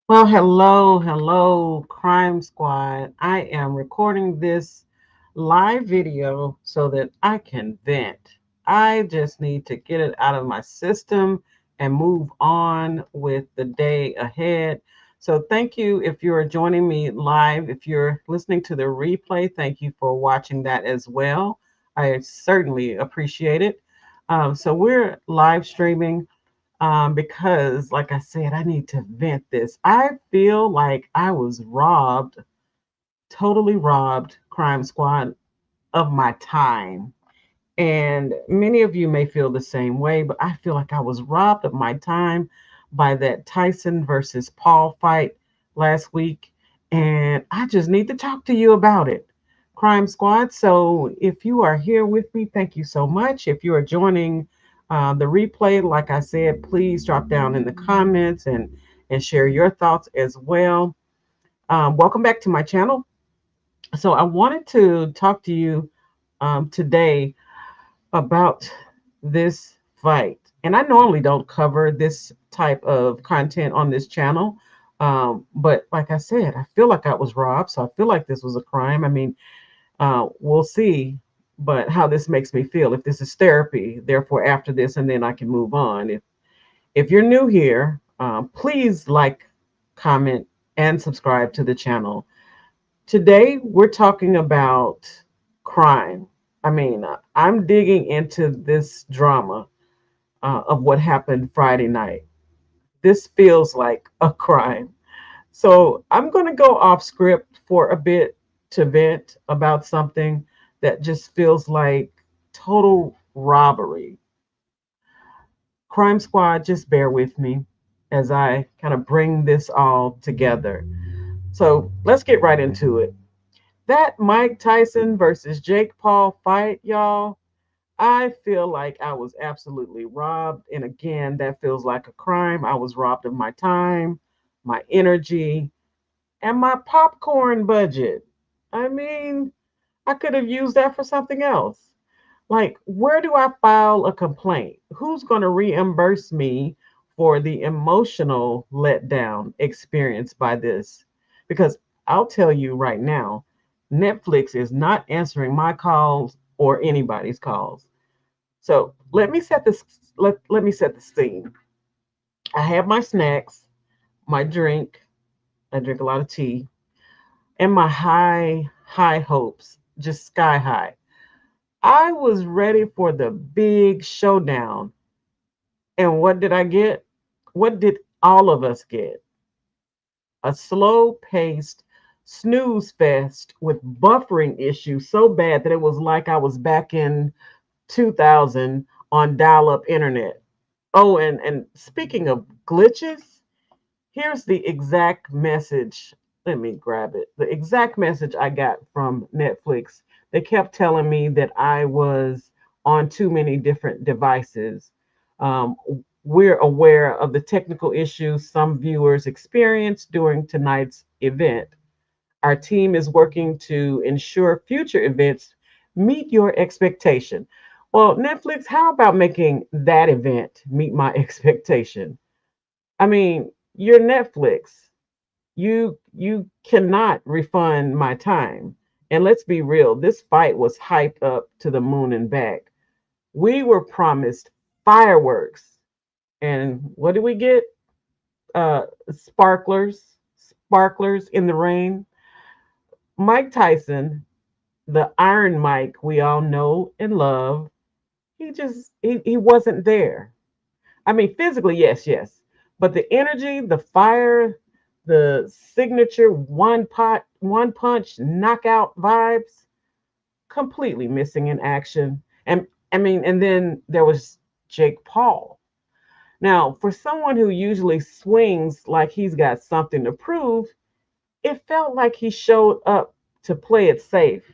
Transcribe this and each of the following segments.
Well, hello, Crime Squad. I am recording this live video so that I can vent. I just need to get it out of my system and move on with the day ahead. So, thank you if you're joining me live. If you're listening to the replay, thank you for watching that as well. I certainly appreciate it. So, we're live streaming because, like I said, I need to vent this. I feel like I was robbed, totally robbed, Crime Squad, of my time. And many of you may feel the same way, but I feel like I was robbed of my time by that Tyson versus Paul fight last week. And I just need to talk to you about it, Crime Squad. So if you are here with me, thank you so much. If you are joining the replay, like I said, please drop down in the comments and share your thoughts as well. Welcome back to my channel. So I wanted to talk to you today about this fight. And I normally don't cover this type of content on this channel. But like I said, I feel like I was robbed. So I feel like this was a crime. I mean, we'll see, but how this makes me feel. If this is therapy, therefore after this, and then I can move on. If you're new here, please like, comment, and subscribe to the channel. Today, we're talking about crime. I mean, I'm digging into this drama of what happened Friday night. This feels like a crime. So I'm going to go off script for a bit to vent about something that just feels like total robbery. Crime Squad, just bear with me as I kind of bring this all together. So let's get right into it. That Mike Tyson versus Jake Paul fight, y'all, I feel like I was absolutely robbed. And again, that feels like a crime. I was robbed of my time, my energy, and my popcorn budget. I mean, I could have used that for something else. Like, where do I file a complaint? Who's going to reimburse me for the emotional letdown experienced by this? Because I'll tell you right now, Netflix is not answering my calls or anybody's calls. So let me set the scene. I have my snacks, my drink. I drink a lot of tea, and my high hopes, just sky high. I was ready for the big showdown. And what did I get? What did all of us get? A slow paced snooze fest with buffering issues so bad that it was like I was back in 2000 on dial up internet. Oh, and speaking of glitches, here's the exact message. Let me grab it. The exact message I got from Netflix. They kept telling me that I was on too many different devices. Um, we're aware of the technical issues some viewers experienced during tonight's event. Our team is working to ensure future events meet your expectation. Well, Netflix, how about making that event meet my expectation? I mean, you're Netflix. You cannot refund my time. And let's be real, this fight was hyped up to the moon and back. We were promised fireworks. And what did we get? Sparklers in the rain. Mike Tyson, the Iron Mike we all know and love, he wasn't there. I mean, physically, yes. But the energy, the fire, the signature one punch knockout vibes, completely missing in action. And I mean, and then there was Jake Paul. Now, for someone who usually swings like he's got something to prove, it felt like he showed up to play it safe.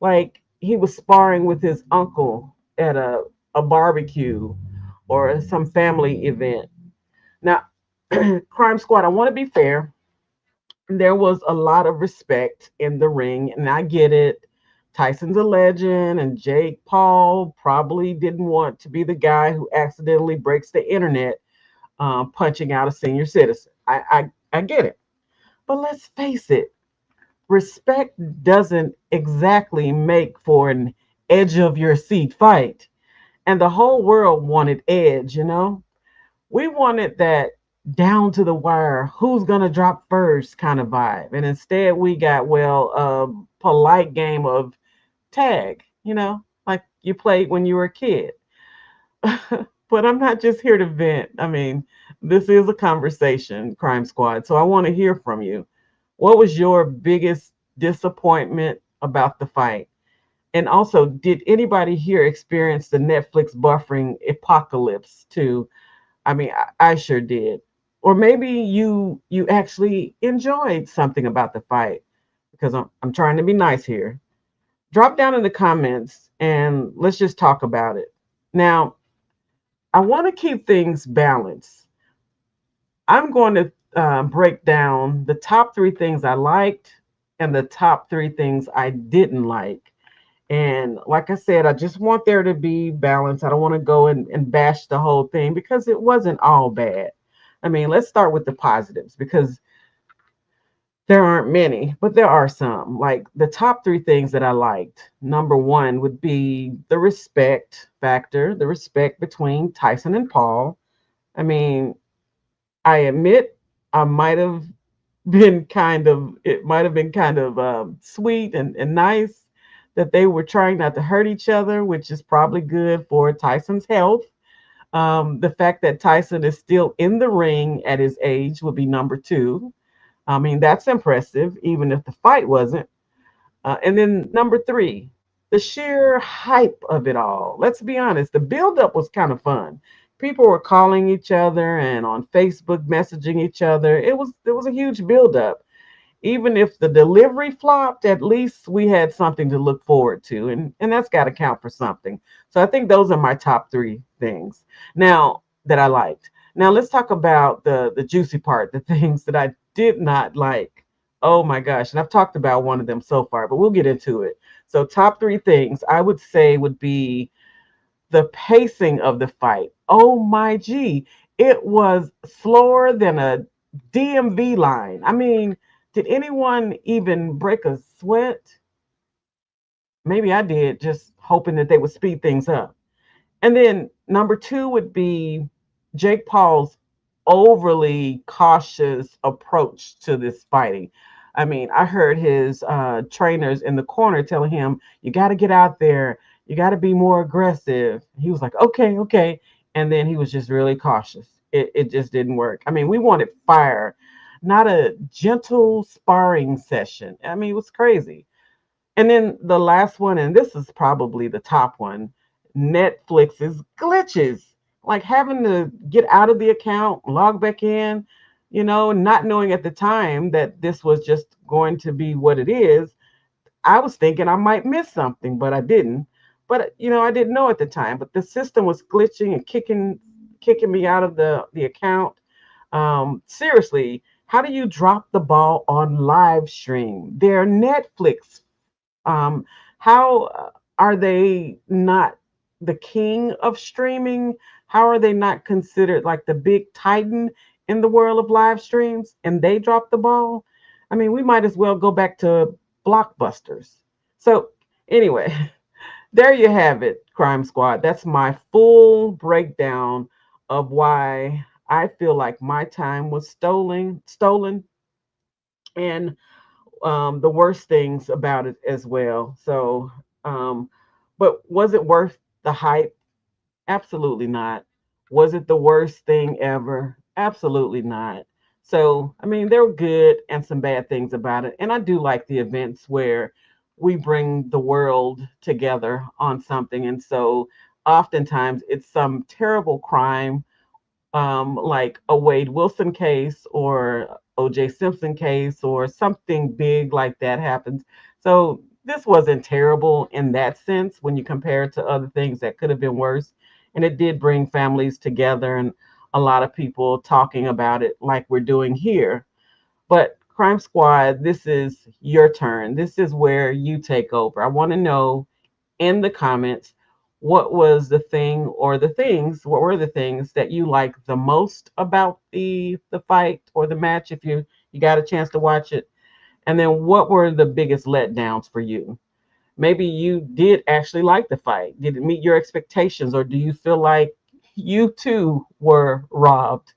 Like he was sparring with his uncle at a barbecue or some family event. Now, Crime Squad, I want to be fair. There was a lot of respect in the ring, and I get it. Tyson's a legend, and Jake Paul probably didn't want to be the guy who accidentally breaks the internet punching out a senior citizen. I get it. But let's face it, respect doesn't exactly make for an edge of your seat fight. And the whole world wanted edge. We wanted that down to the wire, who's going to drop first kind of vibe. And instead, we got, well, a polite game of tag, like you played when you were a kid. But I'm not just here to vent. I mean, this is a conversation, Crime Squad. So I want to hear from you. What was your biggest disappointment about the fight? And also, did anybody here experience the Netflix buffering apocalypse too? I mean, I sure did. Or maybe you actually enjoyed something about the fight, because I'm trying to be nice here. Drop down in the comments and let's just talk about it. Now, I want to keep things balanced. I'm going to break down the top three things I liked and the top three things I didn't like. And like I said, I just want there to be balance. I don't want to go and bash the whole thing because it wasn't all bad. I mean, let's start with the positives because there aren't many, but there are some. Like the top three things that I liked. Number one would be the respect factor, the respect between Tyson and Paul. I mean, I admit I might have it might have been kind of sweet and nice that they were trying not to hurt each other, which is probably good for Tyson's health. The fact that Tyson is still in the ring at his age would be number two. I mean, that's impressive, even if the fight wasn't. And then number three, the sheer hype of it all. Let's be honest, the buildup was kind of fun. People were calling each other and on Facebook messaging each other. It was a huge buildup. Even if the delivery flopped, at least we had something to look forward to, and that's got to count for something. So I think those are my top three things now that I liked. Now let's talk about the juicy part, the things that I did not like. Oh my gosh, and I've talked about one of them so far, but we'll get into it. So top three things I would say would be the pacing of the fight. Oh my G, it was slower than a DMV line. I mean, did anyone even break a sweat? Maybe I did, just hoping that they would speed things up. And then number two would be Jake Paul's overly cautious approach to this fighting. I mean, I heard his trainers in the corner telling him, you got to get out there. You got to be more aggressive. He was like, okay, okay. And then he was just really cautious. It just didn't work. I mean, we wanted fire, not a gentle sparring session. I mean, it was crazy. And then the last one, and this is probably the top one, Netflix's glitches. Like having to get out of the account, log back in, not knowing at the time that this was just going to be what it is. I was thinking I might miss something, but I didn't. But I didn't know at the time. But the system was glitching and kicking me out of the account. Seriously, how do you drop the ball on live stream? They're Netflix. How are they not the king of streaming? How are they not considered like the big titan in the world of live streams and they drop the ball? I mean, we might as well go back to blockbusters. So, anyway, there you have it, Crime Squad. That's my full breakdown of why I feel like my time was stolen, and the worst things about it as well. So, um, but was it worth the hype? Absolutely not. Was it the worst thing ever? Absolutely not. So, I mean, there were good and some bad things about it. And I do like the events where we bring the world together on something. And so, oftentimes, it's some terrible crime, like a Wade Wilson case or OJ Simpson case or something big like that happens. So this wasn't terrible in that sense when you compare it to other things that could have been worse. And it did bring families together and a lot of people talking about it like we're doing here. But Crime Squad, this is your turn. This is where you take over. I want to know in the comments, what was the thing or the things, what were the things that you liked the most about the fight or the match if you got a chance to watch it? And then what were the biggest letdowns for you? Maybe you did actually like the fight. Did it meet your expectations, or do you feel like you too were robbed?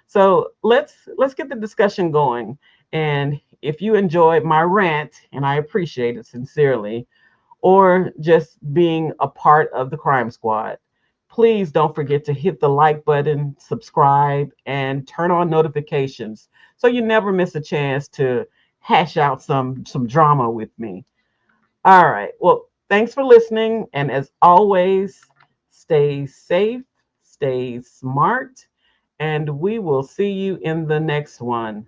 So let's get the discussion going. And if you enjoyed my rant, and I appreciate it sincerely, or just being a part of the Crime Squad, please don't forget to hit the like button, subscribe, and turn on notifications so you never miss a chance to hash out some drama with me. All right. Well, thanks for listening. And as always, stay safe, stay smart, and we will see you in the next one.